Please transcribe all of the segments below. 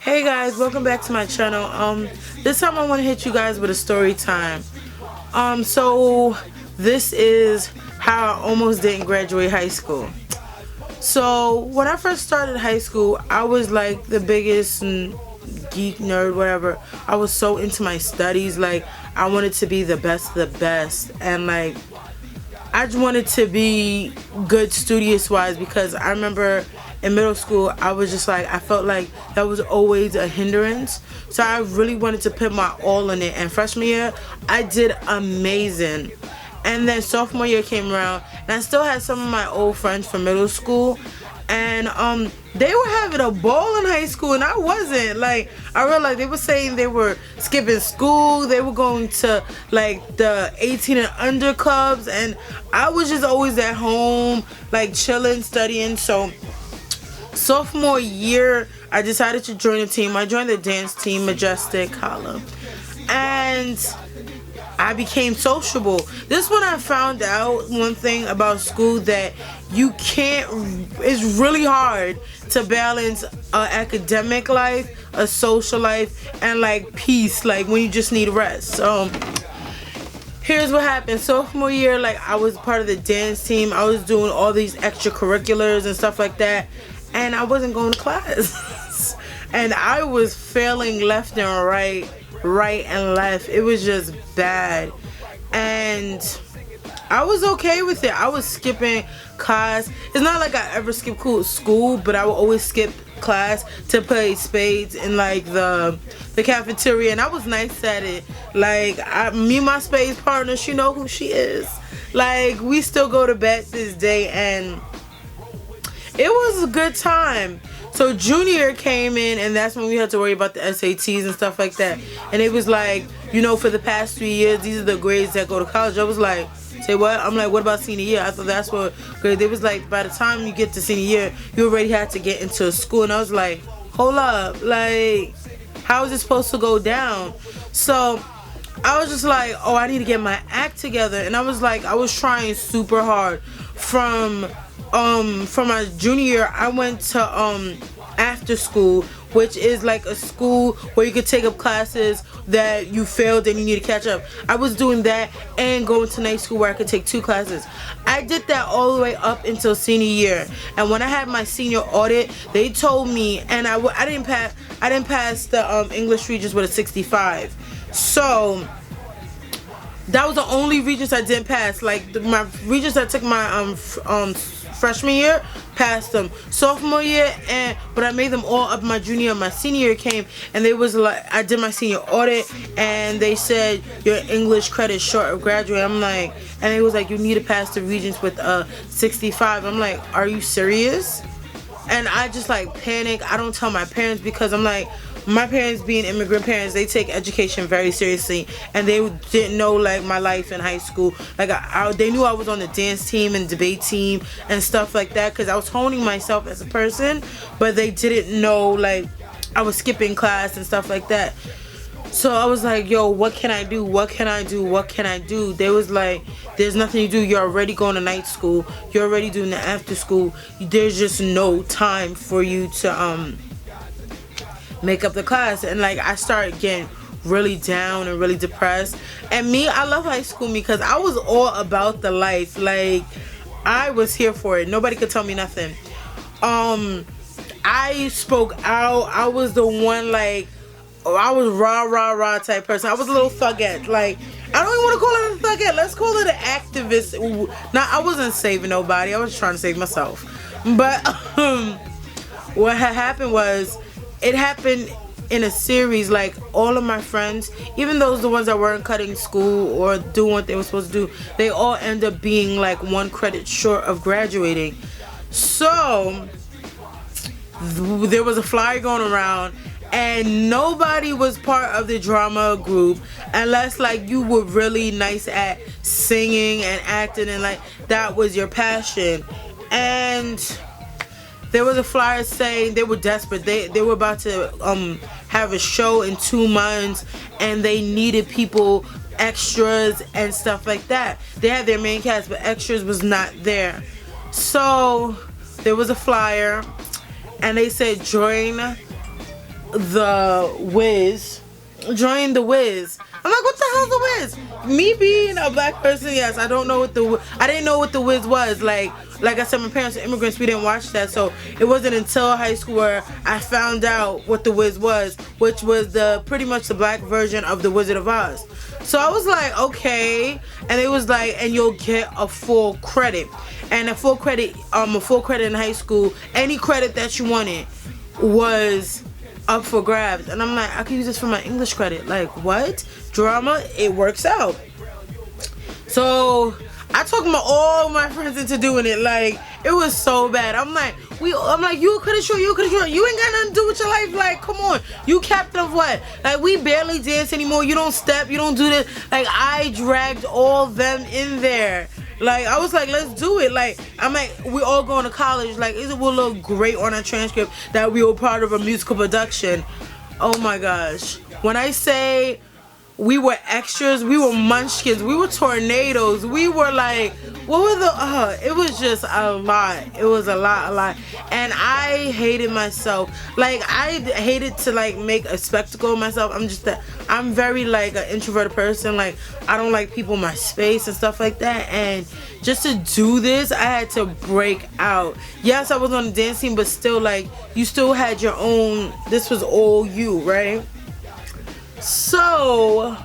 Hey guys, welcome back to my channel. This time I want to hit you guys with a story time. So this is how I almost didn't graduate high school. So when I first started high school, I was like the biggest geek nerd, whatever. I was so into my studies, like I wanted to be the best of the best, and like I just wanted to be good studious wise, because I remember in middle school I was just like, I felt like that was always a hindrance, so I really wanted to put my all in it. And freshman year I did amazing, and then sophomore year came around and I still had some of my old friends from middle school, and they were having a ball in high school and I wasn't. Like, I realized they were saying they were skipping school, they were going to like the 18 and under clubs, and I was just always at home like chilling, studying. So sophomore year I decided to join a team. I joined the dance team, Majestic Holla, and I became sociable. This is when I found out one thing about school, that you can't, it's really hard to balance a academic life, a social life, and like peace, like when you just need rest. So here's what happened. Sophomore year, like I was part of the dance team. I was doing all these extracurriculars and stuff like that, and I wasn't going to class. And I was failing left and right and left. It was just bad, and I was okay with it. I was skipping class. It's not like I ever skipped school, but I would always skip class to play spades in like the cafeteria, and I was nice at it. Like me and my spades partner, she know who she is. Like, we still go to bed this day, and it was a good time. So junior year came in, and that's when we had to worry about the SATs and stuff like that. And it was like, you know, for the past 3 years, these are the grades that go to college. I was like, say what? I'm like, what about senior year? I thought that's what grade. They was like, by the time you get to senior year, you already had to get into school. And I was like, hold up, like, how is it supposed to go down? So I was just like, oh, I need to get my act together. And I was like, I was trying super hard. From my junior year, I went to after school, which is like a school where you could take up classes that you failed and you need to catch up. I was doing that and going to night school where I could take 2 classes. I did that all the way up until senior year, and when I had my senior audit, they told me, and I didn't pass the English Regents with a 65. So that was the only Regents I didn't pass. Like my Regents I took my freshman year, passed them. Sophomore year, but I made them all up my junior and my senior year came, and they was like, I did my senior audit, and they said your English credit short of graduate. I'm like, and it was like, you need to pass the Regents with a 65. I'm like, are you serious? And I just like panic. I don't tell my parents, because I'm like, my parents being immigrant parents, they take education very seriously, and they didn't know like my life in high school. Like they knew I was on the dance team and debate team and stuff like that, because I was honing myself as a person, but they didn't know like I was skipping class and stuff like that. So I was like, yo, what can I do? What can I do? What can I do? They was like, there's nothing to do. You're already going to night school. You're already doing the after school. There's just no time for you to make up the class. And like I started getting really down and really depressed. And me, I love high school because I was all about the life. Like, I was here for it. Nobody could tell me nothing. I spoke out. I was the one, like, I was rah type person. I was a little thugette. Like, I don't even want to call it a thugette. Let's call it an activist. Now, I wasn't saving nobody. I was trying to save myself. But what had happened was, it happened in a series. Like, all of my friends, even those the ones that weren't cutting school or doing what they were supposed to do, they all end up being like 1 credit short of graduating. So there was a flyer going around, and nobody was part of the drama group unless like you were really nice at singing and acting, and like that was your passion. And there was a flyer saying they were desperate. They were about to have a show in 2 months, and they needed people, extras and stuff like that. They had their main cast, but extras was not there. So there was a flyer, and they said join the Wiz. Join the Wiz. I'm like, what the hell's the Wiz? Me being a black person, yes, I didn't know what the Wiz was. Like I said, my parents are immigrants. We didn't watch that, so it wasn't until high school where I found out what the Wiz was, which was pretty much the black version of the Wizard of Oz. So I was like, okay, and it was like, and you'll get a full credit, and a full credit in high school. Any credit that you wanted was up for grabs, and I'm like, I can use this for my English credit. Like, what? Drama, it works out. So I talked all my friends into doing it. Like, it was so bad. I'm like, you could have shown, you ain't got nothing to do with your life. Like, come on, you captain of what? Like, we barely dance anymore. You don't step, you don't do this. Like, I dragged all them in there. Like, I was like, let's do it. Like, I'm like, we all going to college. Like, it will look great on our transcript that we were part of a musical production. Oh my gosh. When I say we were extras, we were munchkins, we were tornadoes, we were like, what were it was just a lot. It was a lot. And I hated myself. Like, I hated to like make a spectacle of myself. I'm very like an introverted person. Like, I don't like people in my space and stuff like that. And just to do this, I had to break out. Yes, I was on the dance team, but still, like, you still had your own, this was all you, right? So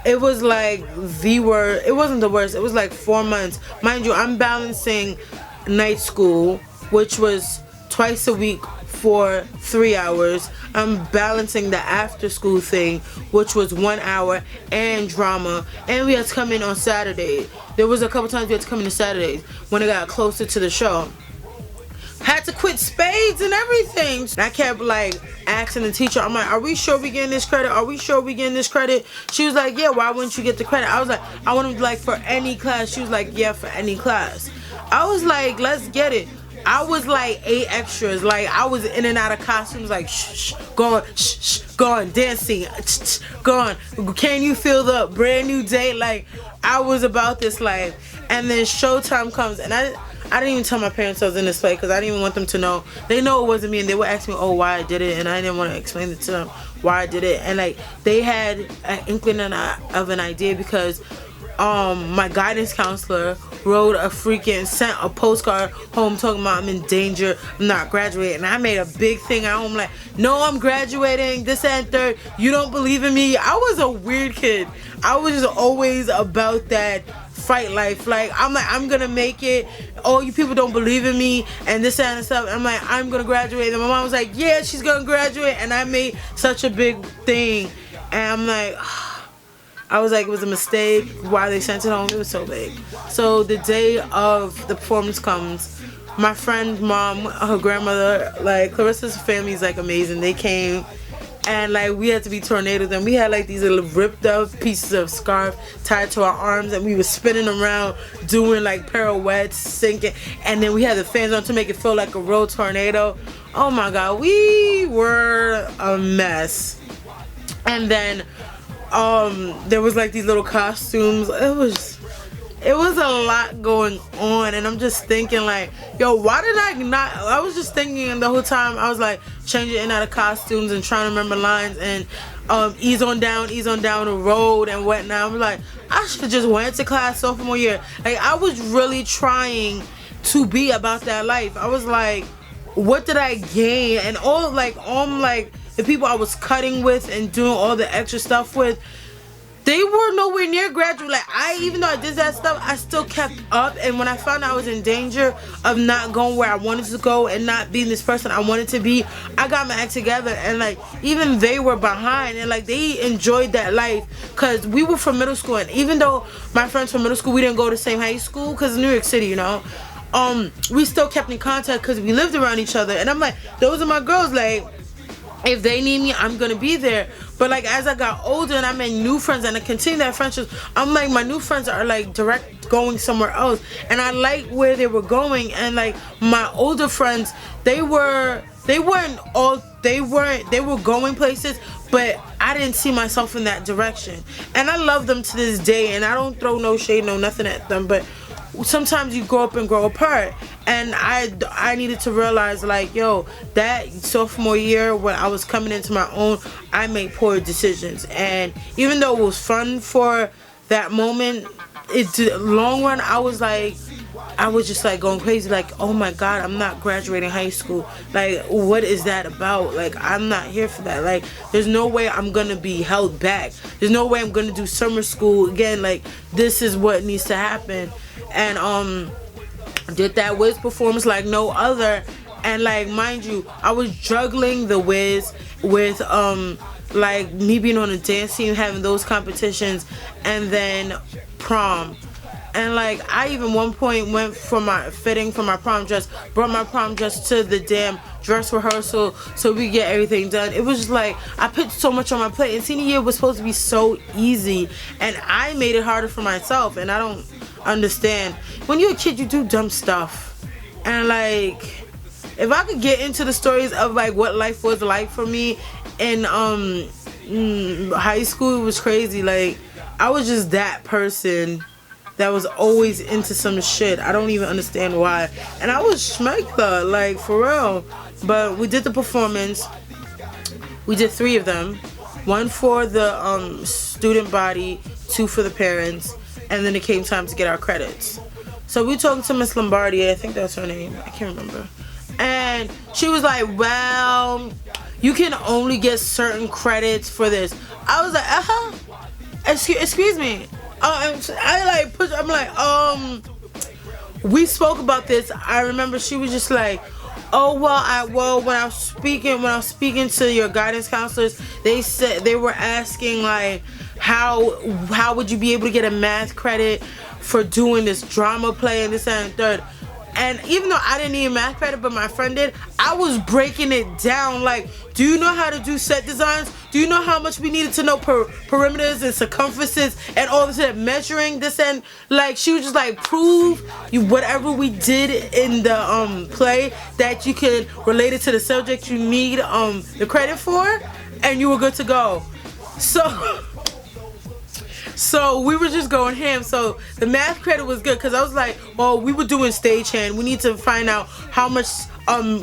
it was like it wasn't the worst. It was like 4 months. Mind you, I'm balancing night school, which was twice a week for 3 hours. I'm balancing the after school thing, which was 1 hour, and drama. And we had to come in on Saturday. There was a couple times we had to come in on Saturdays when it got closer to the show. Had to quit spades and everything. And I kept like asking the teacher, I'm like, are we sure we getting this credit? Are we sure we getting this credit? She was like, yeah, why wouldn't you get the credit? I was like, I want to like for any class. She was like, yeah, for any class. I was like, let's get it. I was like 8 extras. Like, I was in and out of costumes, like shh, going, going, dancing, going. Can you feel the brand new day? Like, I was about this life. And then showtime comes, and I didn't even tell my parents I was in this play because I didn't even want them to know. They know it wasn't me, and they would ask me, oh, why I did it, and I didn't want to explain it to them why I did it. And like, they had an inkling of an idea because my guidance counselor sent a postcard home talking about I'm in danger, I'm not graduating. And I made a big thing at home like, no, I'm graduating, this and third, you don't believe in me. I was a weird kid. I was just always about that fight life. Like, I'm like, I'm gonna make it. All you people don't believe in me and this and stuff. I'm like, I'm gonna graduate. And my mom was like, yeah, she's gonna graduate. And I made such a big thing. And I'm like, I was like, it was a mistake. Why they sent it home? It was so big. So the day of the performance comes, my friend's mom, her grandmother, like, Clarissa's family is like amazing. They came. And like, we had to be tornadoes, and we had like these little ripped up pieces of scarf tied to our arms, and we were spinning around doing like pirouettes, sinking, and then we had the fans on to make it feel like a real tornado. Oh my god, we were a mess. And then there was like these little costumes. It was a lot going on, and I'm just thinking like, yo, why did I was just thinking the whole time. I was like changing in and out of costumes and trying to remember lines and ease on down the road and whatnot. I'm like, I should have just went to class sophomore year. Like, I was really trying to be about that life. I was like, what did I gain? And all the people I was cutting with and doing all the extra stuff with, they were nowhere near graduate. Like, even though I did that stuff, I still kept up. And when I found out I was in danger of not going where I wanted to go and not being this person I wanted to be, I got my act together. And like, even they were behind, and like, they enjoyed that life because we were from middle school. And even though my friends from middle school, we didn't go to the same high school because New York City, you know, we still kept in contact because we lived around each other. And I'm like, those are my girls. Like, if they need me, I'm gonna be there. But like, as I got older and I made new friends and I continue that friendship, I'm like, my new friends are like direct going somewhere else, and I like where they were going. And like, my older friends, they were going places, but I didn't see myself in that direction. And I love them to this day, and I don't throw no shade, no nothing at them, but sometimes you grow up and grow apart. And I needed to realize, like, yo, that sophomore year when I was coming into my own, I made poor decisions. And even though it was fun for that moment, long run, I was just like going crazy, like, oh my god, I'm not graduating high school. Like, what is that about? Like, I'm not here for that. Like, there's no way I'm gonna be held back. There's no way I'm gonna do summer school again. Like, this is what needs to happen. And did that Wiz performance like no other. And like, mind you, I was juggling the Wiz with like me being on a dance team, having those competitions, and then prom. And like, I even one point went for my fitting for my prom dress, brought my prom dress to the damn dress rehearsal so we get everything done. It was just like, I put so much on my plate, and senior year was supposed to be so easy, and I made it harder for myself. And I don't understand, when you're a kid, you do dumb stuff. And like, if I could get into the stories of like what life was like for me in high school, it was crazy. Like, I was just that person that was always into some shit. I don't even understand why. And I was schmecta, like, for real. But we did the performance. We did 3 of them. 1 for the student body, 2 for the parents, and then it came time to get our credits. So we talked to Miss Lombardi, I think that's her name, I can't remember. And she was like, well, you can only get certain credits for this. I was like, excuse me. I'm like, we spoke about this. I remember she was just like, oh, well, when I was speaking to your guidance counselors, they said, they were asking like, how would you be able to get a math credit for doing this drama play and this and third. And even though I didn't need math credit, but my friend did, I was breaking it down. Like, do you know how to do set designs? Do you know how much we needed to know perimeters and circumferences and all this and measuring this? And like, she was just like, prove you whatever we did in the play that you can relate it to the subject you need the credit for, and you were good to go. So we were just going ham. So the math credit was good because I was like, well, we were doing stagehand. We need to find out how much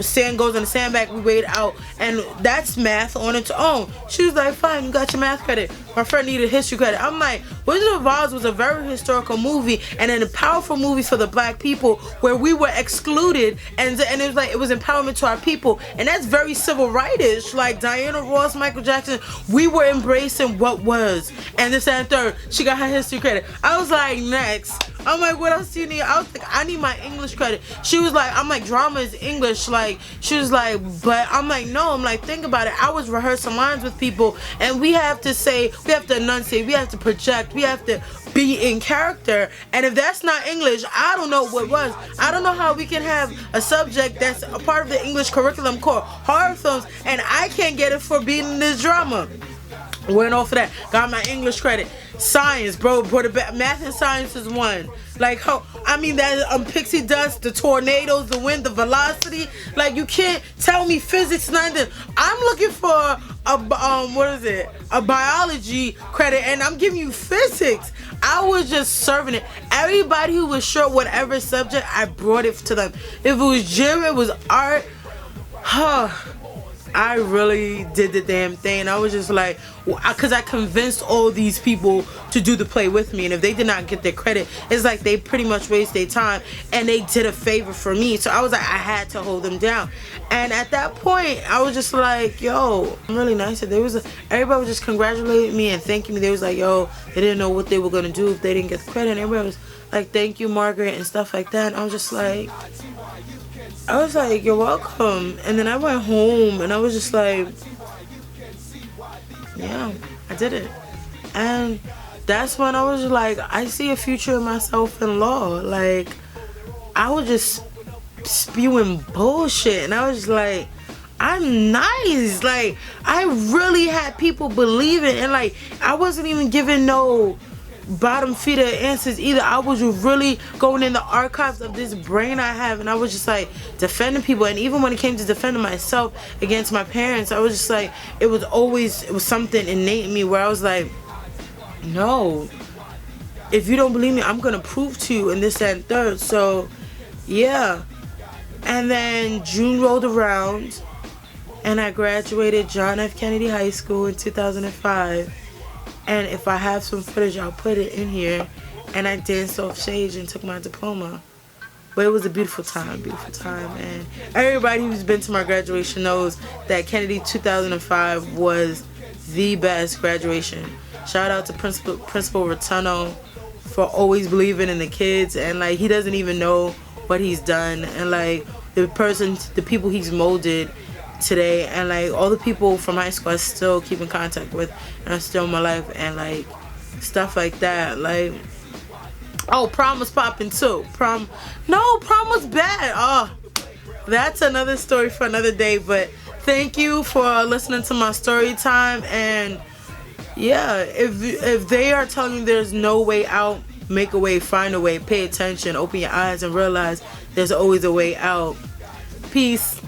sand goes in the sandbag. We weighed out, and that's math on its own. She was like, fine, you got your math credit. My friend needed history credit. I'm like, Wizard of Oz was a very historical movie and a powerful movie for the black people where we were excluded, and it was like, it was empowerment to our people, and that's very civil rightish. Like Diana Ross, Michael Jackson, we were embracing what was, and this and third. She got her history credit. I was like, next. I'm like, what else do you need? I was like, I need my English credit. She was like, I'm like, drama is English. Like, she was like, but I'm like, no. I'm like, think about it. I was rehearsing lines with people, and we have to say, we have to enunciate, we have to project, we have to be in character. And if that's not English, I don't know what was. I don't know how we can have a subject that's a part of the English curriculum called horror films, and I can't get it for being in this drama. Went off of that, got my English credit. Science, bro, brought it back. Math and science is 1. Like, how, I mean, that pixie dust, the tornadoes, the wind, the velocity. Like, you can't tell me physics, nothing. I'm looking for a biology credit, and I'm giving you physics. I was just serving it. Everybody who was short whatever subject, I brought it to them. If it was gym, it was art, I really did the damn thing. I was just like, because I convinced all these people to do the play with me, and if they did not get their credit, it's like they pretty much wasted their time, and they did a favor for me. So I was like, I had to hold them down. And at that point, I was just like, yo, I'm really nice. Everybody was just congratulating me and thanking me. They was like, yo, they didn't know what they were gonna do if they didn't get the credit. And everybody was like, thank you, Margaret, and stuff like that. And I was just like, you're welcome. And then I went home and I was just like, yeah, I did it. And that's when I was like, I see a future in myself in law. Like, I was just spewing bullshit, and I was just like, I'm nice. Like, I really had people believing, and like, I wasn't even giving no bottom feeder answers either. I was really going in the archives of this brain I have, and I was just like defending people. And even when it came to defending myself against my parents, I was just like, it was something innate in me where I was like, no, if you don't believe me, I'm gonna prove to you, and this, that, and third. So yeah. And then June rolled around and I graduated John F. Kennedy High School in 2005. And if I have some footage, I'll put it in here. And I danced off stage and took my diploma. But it was a beautiful time, and everybody who's been to my graduation knows that Kennedy 2005 was the best graduation. Shout out to Principal Rotuno for always believing in the kids, and like he doesn't even know what he's done, and like the people he's molded today, and like all the people from high school I still keep in contact with and are still in my life, and like stuff like that. Like, oh, prom was popping too. Prom was bad. Oh, that's another story for another day. But thank you for listening to my story time. And yeah, if they are telling you there's no way out, make a way, find a way, pay attention, open your eyes, and realize there's always a way out. Peace.